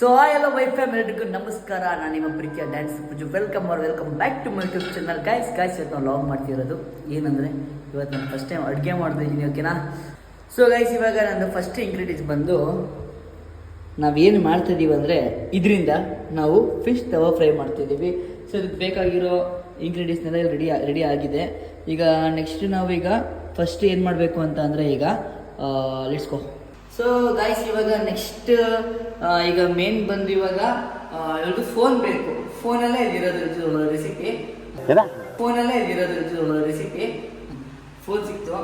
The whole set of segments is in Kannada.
ಸೊ ಎಲ್ಲ ವೈಫ್ಯಾಮ್ ಎಲ್ರಿಗೂ ನಮಸ್ಕಾರ. ನಾನು ನಿಮ್ಮ ಪ್ರೀತಿಯ dance Pooju. Welcome back to my YouTube channel. Guys ಇವತ್ತು ನಾವು ಲಾಗ್ ಮಾಡ್ತಿರೋದು ಏನಂದರೆ, ಇವತ್ತು ನಾನು ಫಸ್ಟ್ ಟೈಮ್ ಅಡುಗೆ ಮಾಡ್ತಾಯಿದ್ದೀನಿ, ಓಕೆನಾ? ಸೊ ಗೈಸ್, ಇವಾಗ ನಂದು ಫಸ್ಟ್ ಇಂಗ್ರೀಡಿಯೆಂಟ್ಸ್ ಬಂದು ನಾವೇನು ಮಾಡ್ತಾಯಿದ್ದೀವಿ ಅಂದರೆ, ಇದರಿಂದ ನಾವು ಫಿಶ್ ತವಾ ಫ್ರೈ ಮಾಡ್ತಾಯಿದ್ದೀವಿ. ಸೊ ಇದಕ್ಕೆ ಬೇಕಾಗಿರೋ ಇಂಗ್ರೀಡಿಯೆಂಟ್ಸ್ನೆಲ್ಲ ರೆಡಿ ಆಗಿದೆ. ಈಗ ನೆಕ್ಸ್ಟ್ ನಾವೀಗ ಫಸ್ಟ್ ಏನು ಮಾಡಬೇಕು ಅಂತ ಅಂದರೆ, ಈಗ ಲೆಟ್ಸ್ ಗೋ. ಸೊ ಗಾಯ್ಸ್, ಇವಾಗ ನೆಕ್ಸ್ಟ್ ಈಗ ಮೇನ್ ಬಂದು ಇವಾಗ ಯಾವುದು ಫೋನ್ ಬೇಕು. ಫೋನಲ್ಲೇ ಇದಿರೋದು ರೆಸಿಪಿ. ಫೋನ್ ಸಿಕ್ತು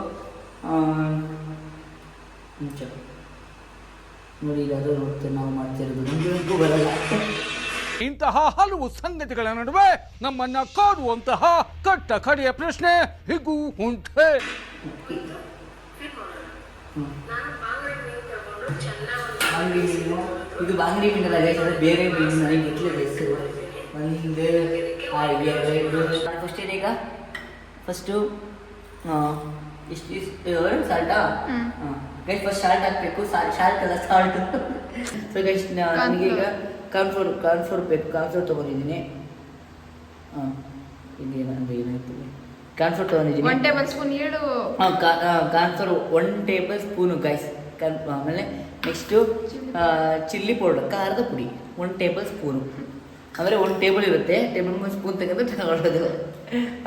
ನೋಡಿ. ಅದು ನೋಡ್ತೇವೆ ನಾವು ಮಾಡ್ತಿರೋದು, ನಮಗೂ ಬರಲ್ಲ. ಇಂತಹ ಹಲವು ಸಂಗತಿಗಳ ನಡುವೆ ನಮ್ಮನ್ನ ಕಾಡುವಂತಹ ಕಟ್ಟ ಕಡೆಯ ಪ್ರಶ್ನೆ ಹೀಗೂ ಉಂಟೆ. ಬಾಂಗ್ಡಿ ಮೀನು, ಇದು ಬಾಂಗ್ಡಿ ಮೀನಲ್ಲ ಗೈಸ್, ಅದು ಬೇರೆ ಮೀನು. ನನಗೆ ಗೊತ್ತಿಲ್ಲ ಹೆಸರು. ಫಸ್ಟ್ ಏನೀಗ ಫಸ್ಟು ಇಷ್ಟು ಸಾಲ್ಟಾ? ಗೈಸ್ ಫಸ್ಟ್ ಸಾಲ್ಟ್ ಹಾಕಬೇಕು. ಸಾಲ್ಟ್ ಅಲ್ಲ, ಸಾಲ್ಟ್. ಸೊ ಗೈಸ್, ನನಗೀಗ ಕಾರ್ನ್ಫ್ಲೋರ್ ಬೇಕು. ಕಾರ್ನ್ಫ್ಲೋರ್ ತೊಗೊಂಡಿದ್ದೀನಿ. ಇದೇನಂದ್ರೆ ಏನಾಯ್ತು, ಕಾರ್ನ್ಫ್ಲೋರ್ ತೊಗೊಂಡಿದ್ದೀನಿ. 1 ಟೇಬಲ್ ಸ್ಪೂನ್ ಹೇಳು. Cornflour 1 table spoon guys. ಆಮೇಲೆ ನೆಕ್ಸ್ಟು ಚಿಲ್ಲಿ ಪೌಡರ್, ಖಾರದ ಪುಡಿ 1 ಟೇಬಲ್ ಸ್ಪೂನು. ಆಮೇಲೆ 1 ಟೇಬಲ್ ಇರುತ್ತೆ, ಟೇಬಲ್ ಸ್ಪೂನ್ ತೆಗೆದು ತಗೊಳ್ಳೋದು.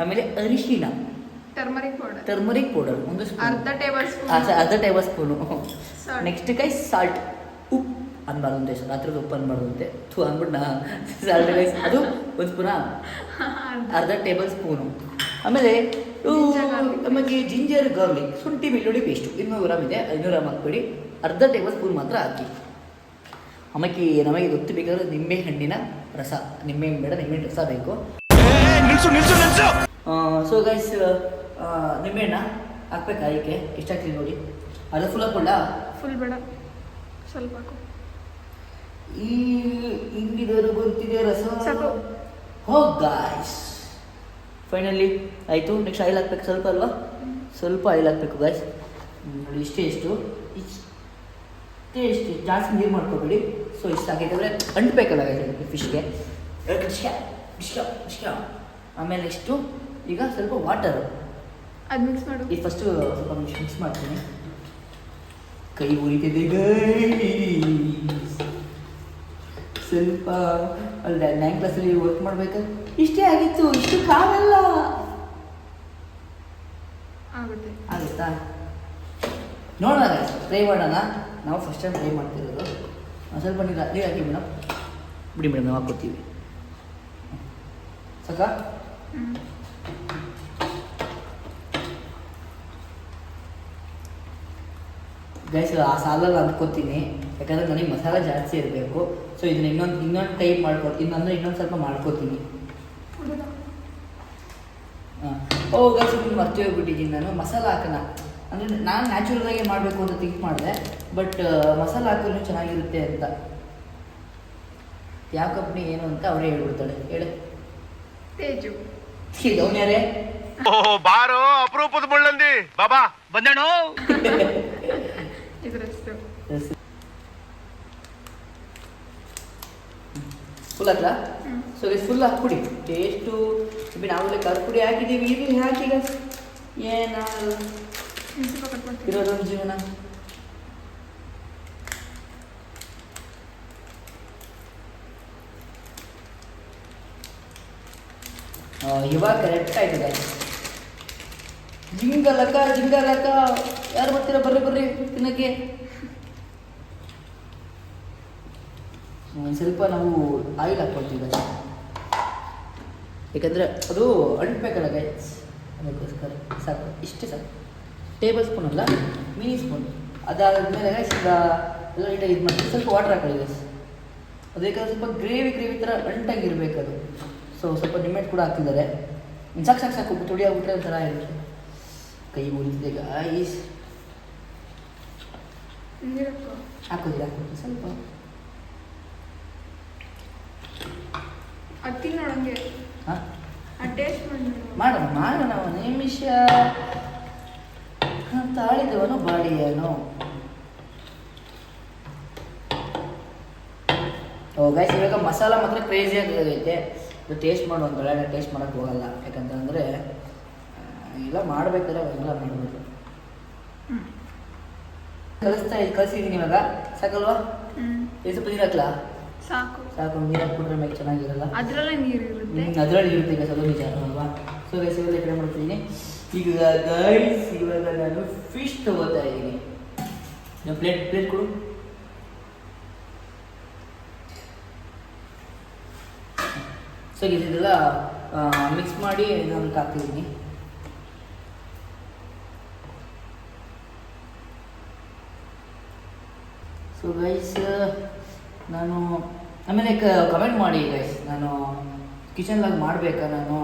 ಆಮೇಲೆ ಅರಿಶಿನ, ಟರ್ಮರಿಕ್ ಪೌಡರ್ 1 ಸ್ಪೂನ್, ಅರ್ಧ table spoon. Next guys salt, ಉಪ್ಪು ಅನ್ಬಾರ್ದಂತೆ, ರಾತ್ರಿ ಉಪ್ಪು ಅನ್ಬಾರ್ದಂತೆ, ಅಂದ್ಬಿಟ್ಟು ಸಾಲ್ಟ್ ಗೈಸ್, ಅದು 1 ಸ್ಪೂನ, ಅರ್ಧ ಟೇಬಲ್ ಸ್ಪೂನು. ಆಮೇಲೆ ನಮಗೆ ಜಿಂಜರ್ ಗಾರ್ಲಿಕ್, ಶುಂಠಿ ಬೆಳ್ಳುಳ್ಳಿ ಪೇಸ್ಟು 200 ಗ್ರಾಮ್ ಇದೆ. 500 ಗ್ರಾಮ್ ಹಾಕ್ಬೇಡಿ, ಅರ್ಧ ಟೇಬಲ್ ಸ್ಪೂನ್ ಮಾತ್ರ ಹಾಕಿ. ನಮಗೆ ಗೊತ್ತು ಬೇಕಾದ್ರೆ ನಿಂಬೆ ಹಣ್ಣಿನ ರಸ, ನಿಂಬೆ ಹಣ್ಣು ಬೇಡ, ನಿಂಬೆ ರಸ ಬೇಕು. ಸೊ ಗೈಸ್, ನಿಂಬೆ ಹಣ್ಣ ಹಾಕ್ಬೇಕು. ಅದಕ್ಕೆ ಎಷ್ಟು ಹಾಕ್ತೀವಿ ನೋಡಿ. ಅದು ಫುಲ್ ಹಾಕೊಂಡ, ಫುಲ್ ಬೇಡ, ಸ್ವಲ್ಪ ಈ ಹಿಂಗಿದವರು ಗೊತ್ತಿದೆ ರಸ. ಹೋ ಗಾಯ್ಸ್, ಫೈನಲಿ ಆಯಿತು. ನೆಕ್ಸ್ಟ್ ಆಯಿಲ್ ಹಾಕ್ಬೇಕು, ಸ್ವಲ್ಪ ಅಲ್ವಾ, ಸ್ವಲ್ಪ ಆಯಿಲ್ ಹಾಕಬೇಕು ಗಾಯ್ಸ್. ನೋಡಿ ಎಷ್ಟು ಜಾಸ್ತಿ ನೀರು ಮಾಡ್ಕೊಬೇಡಿ. ಸೊ ಇಷ್ಟು ಹಾಕಿದ್ರೆ ಅಂಟಬೇಕಲ್ಲ ಫಿಶ್ಗೆ. ಆಮೇಲೆ ನೆಕ್ಸ್ಟು ಈಗ ಸ್ವಲ್ಪ ವಾಟರು ಅದು ಮಿಕ್ಸ್ ಮಾಡು. ಈಗ ಫಸ್ಟು ಸ್ವಲ್ಪ ಮಿಕ್ಸ್ ಮಾಡ್ತೀನಿ. ಕೈ ಉರಿತಿದೆ ಸ್ವಲ್ಪ. ಅಲ್ಲ 9th ಕ್ಲಾಸಲ್ಲಿ ವರ್ಕ್ ಮಾಡ್ಬೇಕಾದ್ರೆ ಇಷ್ಟೇ ಆಗಿತ್ತು, ಇಷ್ಟು ಕಾಗಲ್ಲ. ಆಗುತ್ತಾ ನೋಡೋಣ, ಟ್ರೈ ಮಾಡೋಣ. ನಾವು ಫಸ್ಟ್ ಟೈಮ್ ಟ್ರೈ ಮಾಡ್ತಿರೋದು. ಸ್ವಲ್ಪ ನೀರು ಹಾಕಿ ಮೇಡಮ್, ಬಿಡಿ ಮೇಡಮ್, ನಾವು ಹಾಕ್ಕೊತೀವಿ. ಸಾಕ? ಗೈಸ್, ಆ ಸಾಲಲ್ಲಿ ಅಂದ್ಕೋತೀನಿ, ಯಾಕಂದರೆ ನನಗೆ ಮಸಾಲ ಜಾಸ್ತಿ ಇರಬೇಕು. ಸೊ ಇದನ್ನ ಇನ್ನೊಂದು ಟೈಪ್ ಇನ್ನೊಂದು ಸ್ವಲ್ಪ ಮಾಡ್ಕೋತೀನಿ. ಗೈಸ್, ಇದನ್ನು ಮರ್ತಿ ಹೋಗ್ಬಿಟ್ಟಿದ್ದೀನಿ ನಾನು. ಮಸಾಲ ಹಾಕೋಣ ಅಂದರೆ ನಾನು ನ್ಯಾಚುರಲಾಗಿ ಮಾಡಬೇಕು ಅಂತ ಥಿಂಕ್ ಮಾಡಿದೆ, ಬಟ್ ಮಸಾಲ ಹಾಕಿದ್ರು ಚೆನ್ನಾಗಿರುತ್ತೆ ಅಂತ. ಯಾವ ಕಂಪ್ನಿ ಏನು ಅಂತ ಅವರೇ ಹೇಳ್ಬಿಡ್ತಾಳೆ. ಹೇಳಿ ತೇಜು, ಅವನ್ಯಾರೇ? ಬಾರೋ ಅಪರೂಪದ ಮುಳ್ಳಂದಿ ಬಾಬಾ ಬಂದೇಣೋ. ಫುಲ್ ಹಾಕ್ಲಾ? ಸೊ ಫುಲ್ ಹಾಕ್ಬಿಡಿ. ಟೇಸ್ಟು ನಾವಲ್ಲೇ ಖಾರದ ಪುಡಿ ಹಾಕಿದ್ದೀವಿ, ಈರುಳ್ಳಿ ಹಾಕಿ. ಏನು ಇರೋದೊಂದು ಜೀವನ. ಇವಾಗ ಕರೆಕ್ಟ್ ಆಯ್ತು ಗಾಯ್ಸ್. ಜಿಂಗಲಕ್ಕ ಯಾರು ಬರ್ತೀರಾ? ಬರ್ರಿ ತಿನ್ನಕ್ಕೆ. ಸ್ವಲ್ಪ ನಾವು ಆಯಿಲ್ ಹಾಕ್ಕೊಳ್ತೀವಿ ಗಾಯ್ಸ್, ಯಾಕಂದರೆ ಅದು ಅಂಟಬೇಕಲ್ಲ ಗೈಸ್, ಅದಕ್ಕೋಸ್ಕರ. ಸಾಕು, ಇಷ್ಟೇ ಸಾಕು. ಟೇಬಲ್ ಸ್ಪೂನ್ ಅಲ್ಲ, ಮಿನಿ ಸ್ಪೂನ್. ಅದಾದಮೇಲೆ ಗೈಸ್ ಎಲ್ಲ ನೀಟಾಗಿ ಇದು ಮಾಡಿ ಸ್ವಲ್ಪ ವಾಟರ್ ಹಾಕೊಳ್ಳಿ ಗೈಸ್. ಅದು ಯಾಕಂದರೆ ಸ್ವಲ್ಪ ಗ್ರೇವಿ ಥರ ಅಂಟಾಗಿರ್ಬೇಕು ಅದು. ಸೊ ಸ್ವಲ್ಪ ನಿಮ್ಮೆಟ್ಟು ಕೂಡ ಹಾಕಿದ್ದಾರೆ. ಸಾಕು ತುಡಿ ಆಗ್ಬಿಟ್ರೆ ಒಂಥರ ಇರುತ್ತೆ. ಕೈ ಮುರಿತಿದೆ ಗಾಯ್ಸ್. ಹಾಕೋದಿಲ್ಲ ಸ್ವಲ್ಪ ಮಾಡೋಣ ಒಂದು ನಿಮಿಷ. ತಾಳಿದವನು ಬಾಡಿಯನು. ಗೈಸ್ ಇವಾಗ ಮಸಾಲ ಮಾತ್ರ ಕ್ರೇಜಿಯಾಗಿ ಆಗೈತೆ. ಇದು ಟೇಸ್ಟ್ ಮಾಡೋ ಒಂದು ಒಳ್ಳೆ ಟೇಸ್ಟ್ ಮಾಡೋಕ್ಕೆ ಹೋಗಲ್ಲ, ಯಾಕಂತಂದರೆ ಎಲ್ಲ ಮಾಡಬೇಕಾದ್ರೆ ಎಲ್ಲ ಮಾಡಬೇಕು. ಕಲಿಸಿದ್ದೀನಿ ಇವಾಗ, ಸಾಕಲ್ವಾ? ಸ್ವಲ್ಪ ನೀರು ಹಾಕ್ಲಾ? ಸಾಕು ಸಾಕು, ನೀರು ಹಾಕ್ಬಿಟ್ರೆ ಮೇಲೆ ಚೆನ್ನಾಗಿರಲ್ಲ. ಅದರಲ್ಲೇ ನೀರು ಇರುತ್ತೆ. ಅದರಲ್ಲಿ ಇರುತ್ತೆ ಈಗ ಸ್ವಲ್ಪ ನಿಜ ಅಲ್ವಾ? ಸೊ ಗೈಸ್ ಇವಾಗ ಕಡೆ ಮಾಡ್ತಿದ್ದೀನಿ. ಈಗ ಗೈಸ್ ಇವಾಗ ನಾನು ಫಿಶ್ ತಗೋತಾ ಇದ್ದೀನಿ. ಪ್ಲೇಟ್ ಕೊಡು. ಸೊ ಇದೆಲ್ಲ ಮಿಕ್ಸ್ ಮಾಡಿ ನಾನು ಹಾಕ್ತಿದ್ದೀನಿ. ಸೊ ಗೈಸ್ ನಾನು ಆಮೇಲೆ ಕಮೆಂಟ್ ಮಾಡಿ ಗೈಸ್, ನಾನು ಕಿಚನ್ದಾಗ ಮಾಡಬೇಕಾ ನಾನು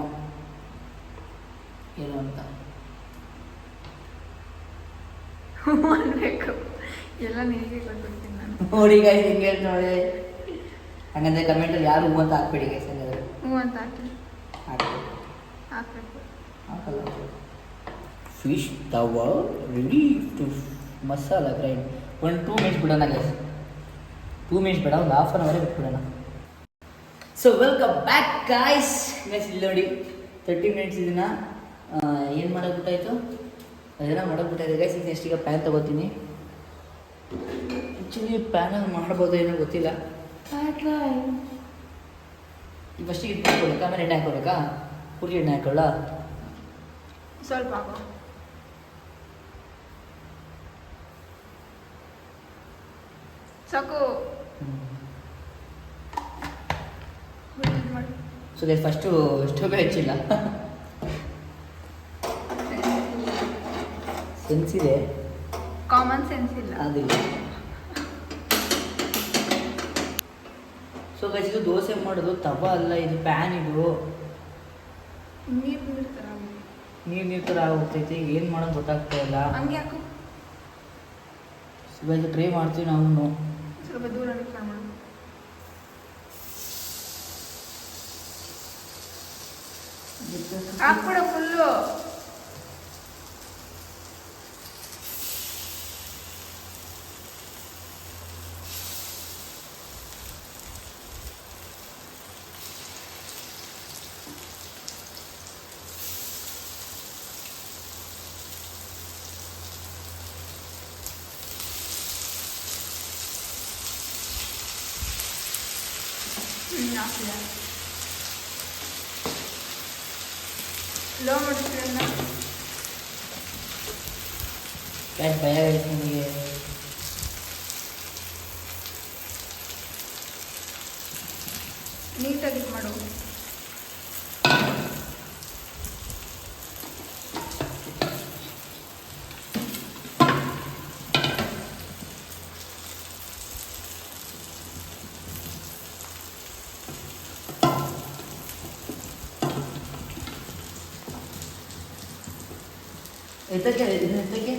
ಏನು ಅಂತ ಅನ್ಬೇಕು. ಎಲ್ಲ ನಿನಗೆ ಕೊಟ್ಬಿಡ್ತೀನಿ ನಾನು. ನೋಡಿ ಗೈಸ್ ಹೆಂಗೆ ಹೇಳ್ತು ನೋಡಿ. ಹಂಗಂದ್ರೆ ಕಮೆಂಟಲ್ಲಿ ಯಾರು ಹೂ ಅಂತ ಹಾಕ್ಬೇಡಿ ಗೈಸ್. ಹಂಗಾದ್ರೆ ಹ್ಞೂ ಅಂತ ಹಾಕಿ ಹಾಕ್ಬೇಕು, ಹಾಕ್ಬೇಕು. ಹಾಕಲ್ಲ. ಫಿಶ್ ತವ ready to masala grind. 2 minutes ಬಿಡೋಣ ಗೈಸ್. 2 ಮಿನಿಟ್ಸ್ ಬೇಡ, ಒಂದು ಹಾಫ್ ಆನ್ ಅವರೇ ಬಿಟ್ಬಿಡೋಣ. So welcome back guys. Guys ಇಲ್ಲಿ ನೋಡಿ 30 ಮಿನಿಟ್ಸ್ ಇದನ್ನು ಏನು ಮಾಡೋಕ್ಬಿಟ್ಟಾಯಿತು, ಅದೆಲ್ಲ ಮಾಡೋಕ್ಬಿಟ್ಟಾಯಿತು ಗೈಸ್. ಈಗ ನೆಕ್ಸ್ಟ್ ಈಗ ಪ್ಯಾನ್ ತೊಗೋತೀನಿ. ಆ್ಯಕ್ಚುಲಿ ಪ್ಯಾನಲ್ಲಿ ಮಾಡ್ಬೋದು ಏನೋ ಗೊತ್ತಿಲ್ಲ. ಈಗ ಫಸ್ಟಿಗೆ ಇದು ಹಾಕ್ಕೊಬೇಕಾ, ಆಮೇಲೆ ಎಣ್ಣೆ ಹಾಕ್ಕೋಬೇಕಾ? ಪೂರ್ತಿ ಎಣ್ಣೆ ಹಾಕೊಳ್ಳ? ಸ್ವಲ್ಪ ಹಾಕೋ. ಸಾಕು. ಸೊ ಗೈಸ್ ಫಸ್ಟು ಸ್ಟೋವೇ ಹಚ್ಚಿಲ್ಲ. ಸೆನ್ಸ್ ಇದೆ, ಕಾಮನ್ ಸೆನ್ಸ್ ಇಲ್ಲ. ಅದಿಲ್ಲ. ಸೊ ಗೈಸ್ ಇದು ದೋಸೆ ಮಾಡೋದು ತವ ಅಲ್ಲ, ಇದು ಪ್ಯಾನ್. ಇದು ನೀರು ಥರ ನೀರು ಥರ ಆಗೋಗ್ತೈತಿ. ಏನು ಮಾಡೋದು ಗೊತ್ತಾಗ್ತಾ ಇಲ್ಲ. ಹಂಗೆ ಹಾಕು. ಸೊ ಗೈಸ್ ಟ್ರೈ ಮಾಡ್ತೀವಿ ನಾವು. ಸ್ವಲ್ಪ ದೂರ ನಿಂತ್ಕೊಂಡು ಮಾಡು. ಹಾಕ್ಬಿಡ ಫುಲ್ಲು. ಹಾಕಿಲ್ಲ. ಲೋ ಮಾಡ್ತೀರಲ್ಲ. ಗೈಸ್ ಭಯ ಆಯ್ತು ನನಗೆ. ನೀಟಾಗಿ ಮಾಡು. ಎತ್ತಕ್ಕೆ ಇದನ್ನ ಎತ್ತಕ್ಕೆ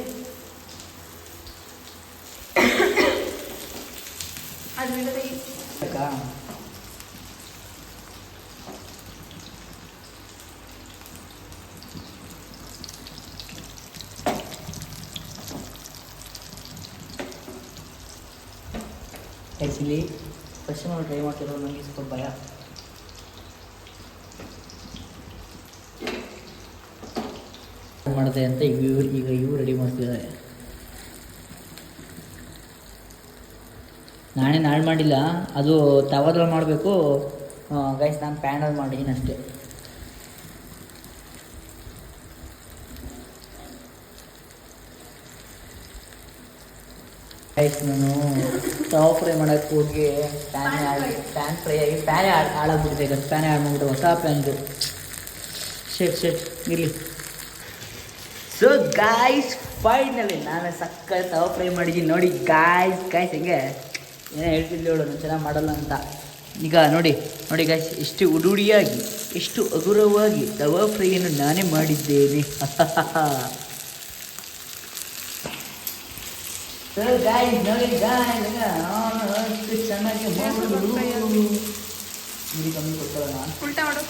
ಅದು ಬಿಡದೆ ಅಕ್ಕ. ಆ್ಯಕ್ಚುಲಿ ಫಸ್ಟ್ ನಾವು ಟ್ರೈ ಮಾಡ್ತಿರೋ ನನಗೆ ಸ್ವಲ್ಪ ಭಯ. ಮಾಡಿದೆ ಅಂತ ಈಗ ಇವು ರೆಡಿ ಮಾಡ್ತಿದ್ದಾರೆ. ನಾಳೆ ಮಾಡಿಲ್ಲ, ಅದು ತವಾದಲ್ಲಿ ಮಾಡಬೇಕು ಗೈಸ್. ನಾನು ಪ್ಯಾನಲ್ಲಿ ಮಾಡಿದ್ದೀನಿ ಅಷ್ಟೇ. ಗೈಸ್ ನಾನು ತವಾ ಫ್ರೈ ಮಾಡೋಕ್ಕೆ ಹೋಗಿ ಪ್ಯಾನ್ ಫ್ರೈ ಆಗಿ ಪ್ಯಾನೇ ಹಾಳಾಗ್ಬಿಟ್ಟಿದೆ. ಈಗ ಪ್ಯಾನೇ ಹಾಳು ಮಾಡ್ಬಿಟ್ಟು ಹೊಸ ಪ್ಯಾನ್ದು ಶೆಟ್ ಇರಲಿ. ಸೊ ಗಾಯ್ಸ್ ಫೈನಲಿ ನಾನು ಸಕ್ಕ ತವಾ ಫ್ರೈ ಮಾಡಿದ್ದೀನಿ ನೋಡಿ ಗಾಯ್ಸ್ ಹೆಂಗೆ ಏನೋ ಹೇಳ್ತಿದ್ದೆ ಹೇಳು ನಾನು ಚೆನ್ನಾಗಿ ಮಾಡಲ್ಲ ಅಂತ. ಈಗ ನೋಡಿ ಗಾಯ್ಸ್ ಎಷ್ಟು ಉಡುಡಿಯಾಗಿ ಎಷ್ಟು ಹಗುರವಾಗಿ ತವಾ ಫ್ರೈಯನ್ನು ನಾನೇ ಮಾಡಿದ್ದೇನೆ. ಗಾಯ್ಸ್ ನೋಡಿ ಅಷ್ಟು ಚೆನ್ನಾಗಿ ಮಾಡೋದು. ನೀರು ಕಮ್ಮಿ ಕೊಡ್ತಾರಲ್ಲ. ಉಲ್ಟಾ ಮಾಡು.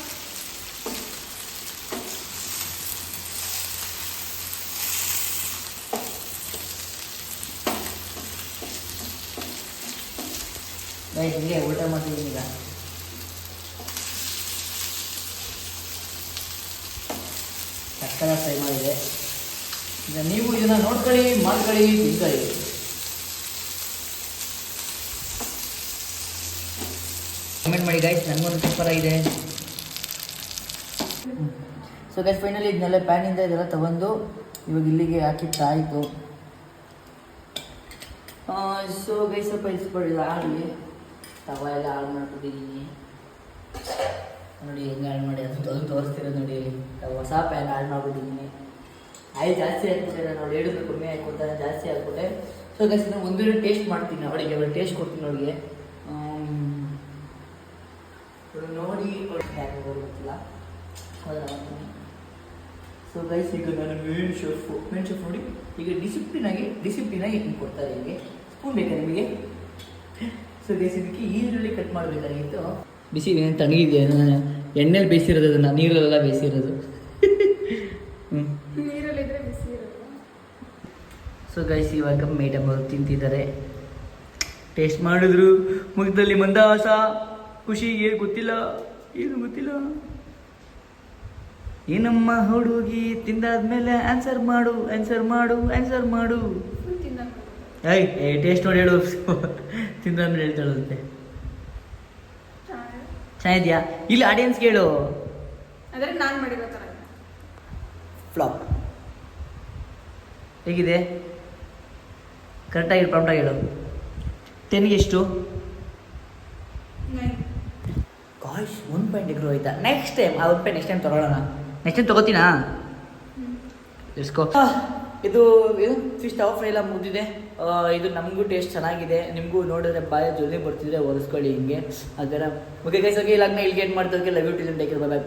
ಹಿಂಗೆ ಊಟ ಮಾಡ್ತಿದ್ದೀನಿ ಈಗ. ಸಕ್ಕದ ಫ್ರೈ ಮಾಡಿದೆ. ಈಗ ನೀವು ಇದನ್ನು ನೋಡ್ಕೊಳ್ಳಿ, ಮಾಡ್ಕೊಳ್ಳಿ, ತಿನ್ಕೊಳ್ಳಿ. ಕಮೆಂಟ್ ಮಾಡಿ ಗೈಸ್, ನನಗೊಂದು ಸೂಪರ್ ಆಗಿದೆ. ಸೊ ಗೈಸ್ ಫೈನಲಿ ಇದನ್ನೆಲ್ಲ ಪ್ಯಾನಿಂದ ಇದೆಲ್ಲ ತಗೊಂಡು ಇವಾಗ ಇಲ್ಲಿಗೆ ಹಾಕಿತ್ತಾಯಿತು. ಸೊ ಗೈಸ್ ಸ್ವಲ್ಪ ಇಸ್ಕೊಳ್ಳಿ ಆಗಲಿ. ತವ ಎಲ್ಲ ಹಾಳು ಮಾಡ್ಬಿಟ್ಟಿದ್ದೀನಿ ನೋಡಿ, ಹೆಂಗೆ ಹಾಳು ಮಾಡಿ ಅದು ತೋರಿಸ್ತಿರೋದು ನೋಡಿ. ಹೊಸ ಪ್ಯಾನ್ ಹಾಳು ಮಾಡ್ಬಿಟ್ಟಿದ್ದೀನಿ. ಆಯಿಲ್ ಜಾಸ್ತಿ ಹಾಕ್ಬಿಟ್ಟೆ, ನೋಡಿ ಹೇಳಿದ್ರು ಕಮ್ಮಿ ಹಾಕ್ಕೊಡ್ತಾನೆ, ಜಾಸ್ತಿ ಹಾಕ್ಬಿಟ್ಟೆ. ಸೊ ಗೈಸ್ ನಾನು ಒಂದೂರು ಟೇಸ್ಟ್ ಮಾಡ್ತೀನಿ ಅವಳಿಗೆ, ಅವಳು ಟೇಸ್ಟ್ ಕೊಡ್ತೀನಿ ಅವಳಿಗೆ. ನೋಡಿ ಯಾಕೆ ಗೊತ್ತಿಲ್ಲ. ಸೊ ಗೈಸ್ ಈಗ ನಾನು ಮೇನ್ ಶೆಫ್ ನೋಡಿ ಈಗ ಡಿಸಿಪ್ಲಿನಾಗಿ ಹಿಂಗೆ ಕೊಡ್ತಾರೆ. ಹೀಗೆ ಸ್ಪೂನ್ ಬೇಕಾ ನಿಮಗೆ? ಸೊ ಗೈಸ್ ಇದಕ್ಕೆ ಈರುಳ್ಳಿ ಕಟ್ ಮಾಡಬೇಕಾಗಿತ್ತು. ಬಿಸಿ ತಣ್ಣಗಿದೆ, ಎಣ್ಣೆಲಿ ಬೇಯಿಸಿರೋದು, ಅದನ್ನು ನೀರಲ್ಲೆಲ್ಲ ಬೇಯಿಸಿರೋದು. ನೀರಲ್ಲಿದ್ರೆ ಬಿಸಿ ಇರುತ್ತೆ. ಸೊ ಗೈಸ್ ಇವಾಗ ಮೇಡಮ್ ಅವರು ತಿಂತಿದ್ದಾರೆ, ಟೇಸ್ಟ್ ಮಾಡಿದ್ರು. ಮುಖದಲ್ಲಿ ಮಂದಹಾಸ, ಖುಷಿ, ಏನು ಗೊತ್ತಿಲ್ಲ. ಏನಮ್ಮ ಹುಡುಗಿ ತಿಂದಾದ್ಮೇಲೆ ಆನ್ಸರ್ ಮಾಡು. ಫುಲ್ ತಿನ್ನೋದು. ಟೇಸ್ಟ್ ನೋಡಿ ಹೇಳು. ತಿಂದಾದ್ಮೇಲೆ ಹೇಳ್ತಾಳಂತೆ. ಚೆನ್ನಾಗಿದ್ಯಾ? ಇಲ್ಲಿ ಆಡಿಯನ್ಸ್ ಕೇಳು. ಅಂದರೆ ನಾನು ಮಾಡಿರೋ ಥರ ಫ್ಲಾಪ್ ಹೇಗಿದೆ? ಕರೆಕ್ಟಾಗಿ ಪ್ರಾಂಪ್ಟಾಗಿ ಹೇಳು. 10ಗೆ ಎಷ್ಟು? ಗಾಯ್ಸ್ 1 ಪಾಯಿಂಟ್ ಎಗ್ರು ಹೋಯ್ತಾ. ನೆಕ್ಸ್ಟ್ ಟೈಮ್ ಆ 1 ಪಾಯಿಂಟ್ ನೆಕ್ಸ್ಟ್ ಟೈಮ್ ತೊಗೊಳ್ಳೋಣ. ನೆಕ್ಸ್ಟ್ ಟೈಮ್ ತೊಗೋತೀನಾ? ಇಸ್ಕೋ. ಇದು ಫಿಶ್ ತವ ಫ್ರೈ ಎಲ್ಲ ಮುಗಿದಿದೆ. ಇದು ನಮಗೂ ಟೇಸ್ಟ್ ಚೆನ್ನಾಗಿದೆ. ನಿಮಗೂ ನೋಡಿದ್ರೆ ಬಾಯ ಜೊತೆ ಬರ್ತಿದ್ರೆ ಒರೆಸ್ಕೊಳ್ಳಿ ಹಿಂಗೆ. ಅದರ ಓಕೆ ಗೈಸ್, ಓಕೆ ಇಲ್ಲಾಗ ಇಲ್ಲಿಗೆ ಏನು ಮಾಡ್ತಾರೆ. Love you to take care, bye by.